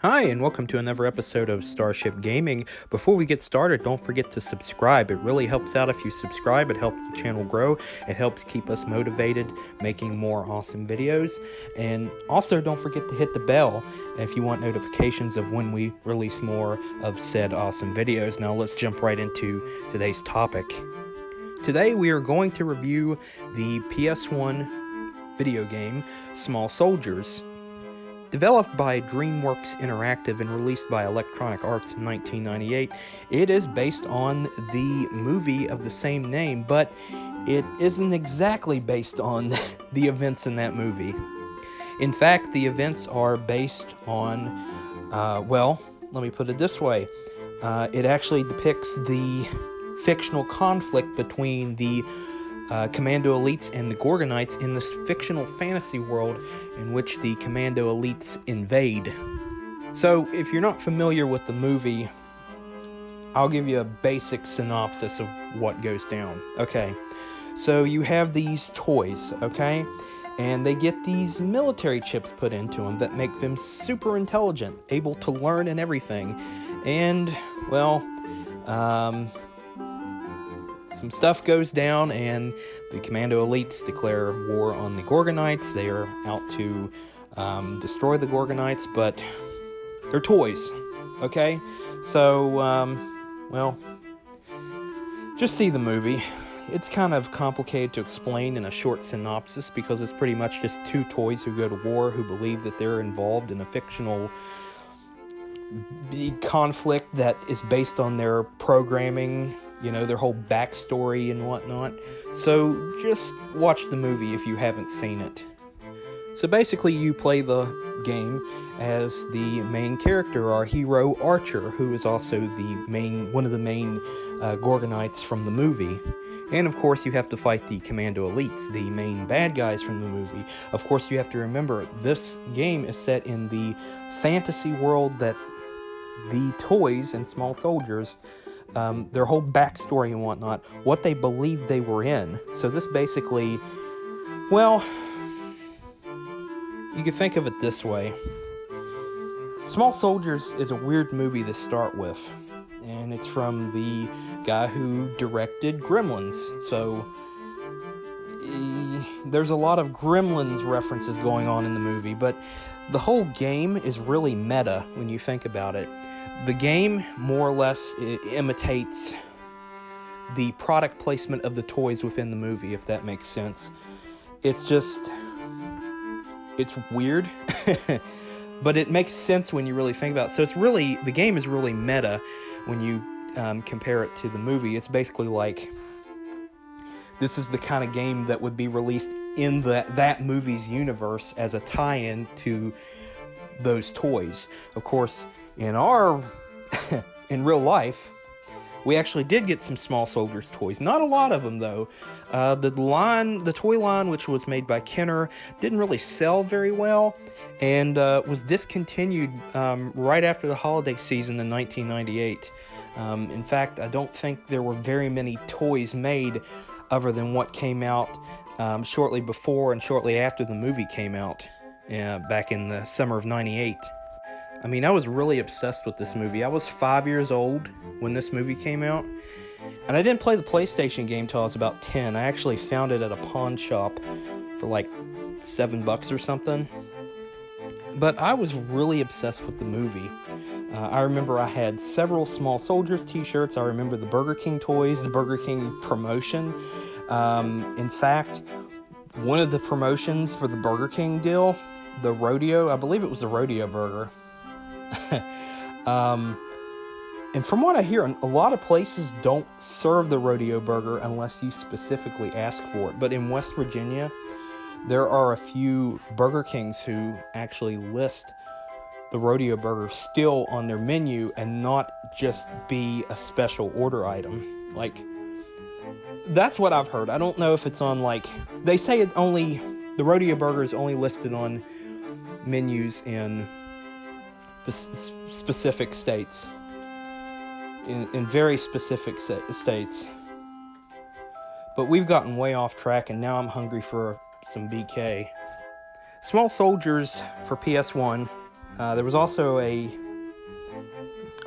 Hi, and welcome to another episode of Starship Gaming. Before we get started, don't forget to subscribe. It really helps out if you subscribe. It helps the channel grow. It helps keep us motivated, making more awesome videos. And also, don't forget to hit the bell if you want notifications of when we release more of said awesome videos. Now, let's jump right into today's topic. Today, we are going to review the PS1 video game, Small Soldiers. Developed by DreamWorks Interactive and released by Electronic Arts in 1998, it is based on the movie of the same name, but it isn't exactly based on the events in that movie. In fact, the events are based on, let me put it this way. It actually depicts the fictional conflict between the Commando Elites and the Gorgonites in this fictional fantasy world in which the Commando Elites invade. So, if you're not familiar with the movie, I'll give you a basic synopsis of what goes down. Okay, so you have these toys, okay? And they get these military chips put into them that make them super intelligent, able to learn and everything. And, some stuff goes down, and the Commando Elites declare war on the Gorgonites. They are out to destroy the Gorgonites, but they're toys, okay? So, just see the movie. It's kind of complicated to explain in a short synopsis because it's pretty much just two toys who go to war who believe that they're involved in a fictional conflict that is based on their programming, their whole backstory and whatnot. So just watch the movie if you haven't seen it. So basically you play the game as the main character, our hero Archer, who is also one of the main Gorgonites from the movie. And of course you have to fight the Commando Elites, the main bad guys from the movie. Of course you have to remember, this game is set in the fantasy world that the toys and Small Soldiers, their whole backstory and whatnot, what they believed they were in. So this basically, you can think of it this way. Small Soldiers is a weird movie to start with, and it's from the guy who directed Gremlins. So there's a lot of Gremlins references going on in the movie, but the whole game is really meta when you think about it. The game more or less imitates the product placement of the toys within the movie, if that makes sense. It's weird, but it makes sense when you really think about it. So the game is really meta when you compare it to the movie. It's basically like, this is the kind of game that would be released in that movie's universe as a tie-in to those toys. Of course, in real life, we actually did get some Small Soldiers toys. Not a lot of them, though. The toy line, which was made by Kenner, didn't really sell very well, and was discontinued right after the holiday season in 1998. In fact, I don't think there were very many toys made other than what came out shortly before and shortly after the movie came out back in the summer of '98. I mean, I was really obsessed with this movie. I was 5 years old when this movie came out, and I didn't play the PlayStation game till I was about 10. I actually found it at a pawn shop for like $7 or something. But I was really obsessed with the movie. I remember I had several Small Soldiers t-shirts. I remember the Burger King toys, the Burger King promotion. In fact, one of the promotions for the Burger King deal, the rodeo, I believe it was the rodeo burger. And from what I hear, a lot of places don't serve the rodeo burger unless you specifically ask for it. But in West Virginia, there are a few Burger Kings who actually list the rodeo burger still on their menu and not just be a special order item. Like, that's what I've heard. I don't know if it's on, they say the rodeo burger is only listed on menus in specific states, in very specific states. But we've gotten way off track, and now I'm hungry for some BK. Small Soldiers for PS1 There was also a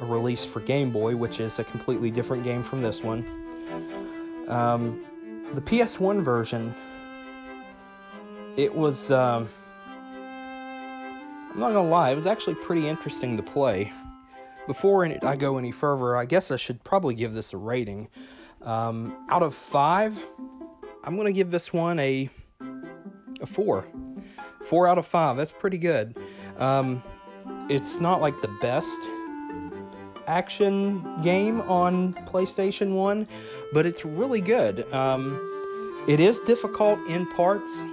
release for Game Boy, which is a completely different game from this one. The PS1 version, it was, I'm not gonna lie, it was actually pretty interesting to play. Before I go any further, I guess I should probably give this a rating. Out of 5, I'm gonna give this one a 4. 4 out of 5, that's pretty good. It's not like the best action game on PlayStation 1, but it's really good. It is difficult in parts,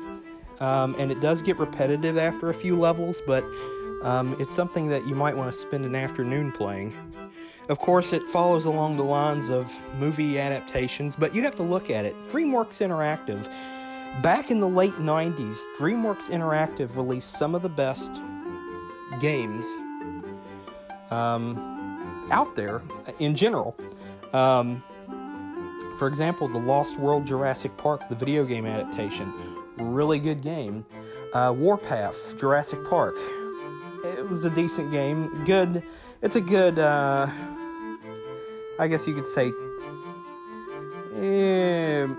and it does get repetitive after a few levels, but it's something that you might want to spend an afternoon playing. Of course, it follows along the lines of movie adaptations, but you have to look at it. DreamWorks Interactive. Back in the late 90s, DreamWorks Interactive released some of the best games out there in general. For example, the Lost World Jurassic Park, the video game adaptation. Really good game. Warpath, Jurassic Park. It was a decent game. Good. It's a good, I guess you could say,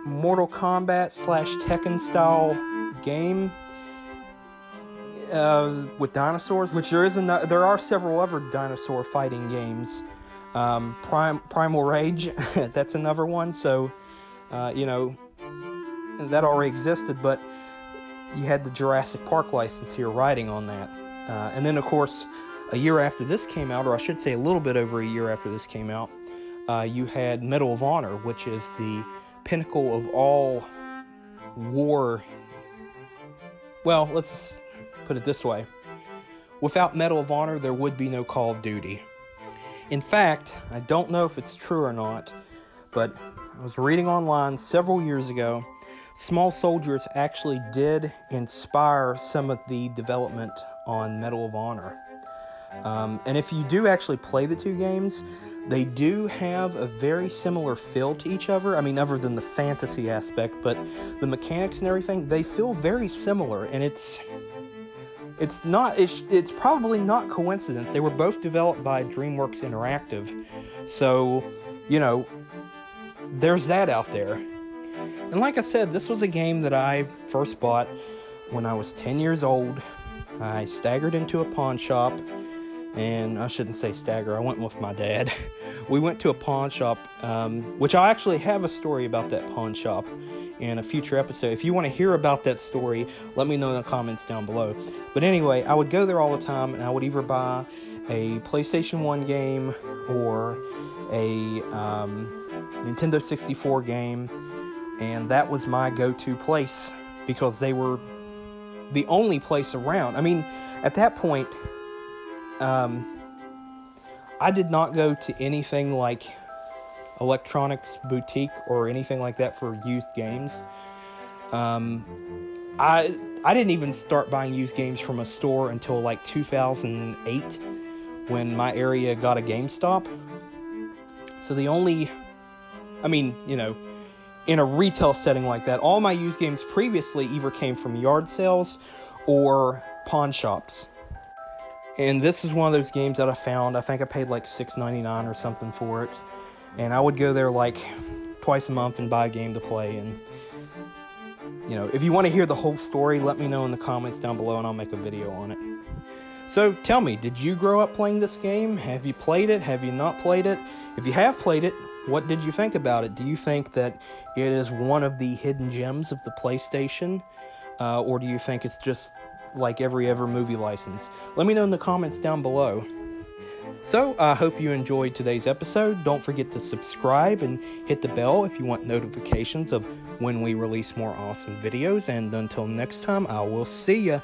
Mortal Kombat / Tekken style game with dinosaurs, which there are several other dinosaur fighting games. Primal Rage, that's another one. So, that already existed, but you had the Jurassic Park license here riding on that. And then, of course, a year after this came out, or I should say a little bit over a year after this came out, you had Medal of Honor, which is the pinnacle of all war. Well, let's put it this way. Without Medal of Honor, there would be no Call of Duty. In fact, I don't know if it's true or not, but I was reading online several years ago, Small Soldiers actually did inspire some of the development on Medal of Honor. And if you do actually play the two games, they do have a very similar feel to each other. I mean, other than the fantasy aspect, but the mechanics and everything, they feel very similar, and it's probably not coincidence. They were both developed by DreamWorks Interactive. So, there's that out there. And like I said, this was a game that I first bought when I was 10 years old. I staggered into a pawn shop, and I shouldn't say stagger, I went with my dad. We went to a pawn shop, which I actually have a story about that pawn shop in a future episode. If you want to hear about that story, let me know in the comments down below. But anyway, I would go there all the time, and I would either buy a PlayStation 1 game or a Nintendo 64 game, and that was my go-to place because they were the only place around. I mean, at that point, I did not go to anything like Electronics Boutique or anything like that for used games. I didn't even start buying used games from a store until like 2008 when my area got a GameStop. So in a retail setting like that, all my used games previously either came from yard sales or pawn shops. And this is one of those games that I found. I think I paid like $6.99 or something for it. And I would go there like twice a month and buy a game to play. And, if you want to hear the whole story, let me know in the comments down below and I'll make a video on it. So tell me, did you grow up playing this game? Have you played it? Have you not played it? If you have played it, what did you think about it? Do you think that it is one of the hidden gems of the PlayStation? Or do you think it's just like every other movie license? Let me know in the comments down below. So, I hope you enjoyed today's episode. Don't forget to subscribe and hit the bell if you want notifications of when we release more awesome videos. And until next time, I will see ya.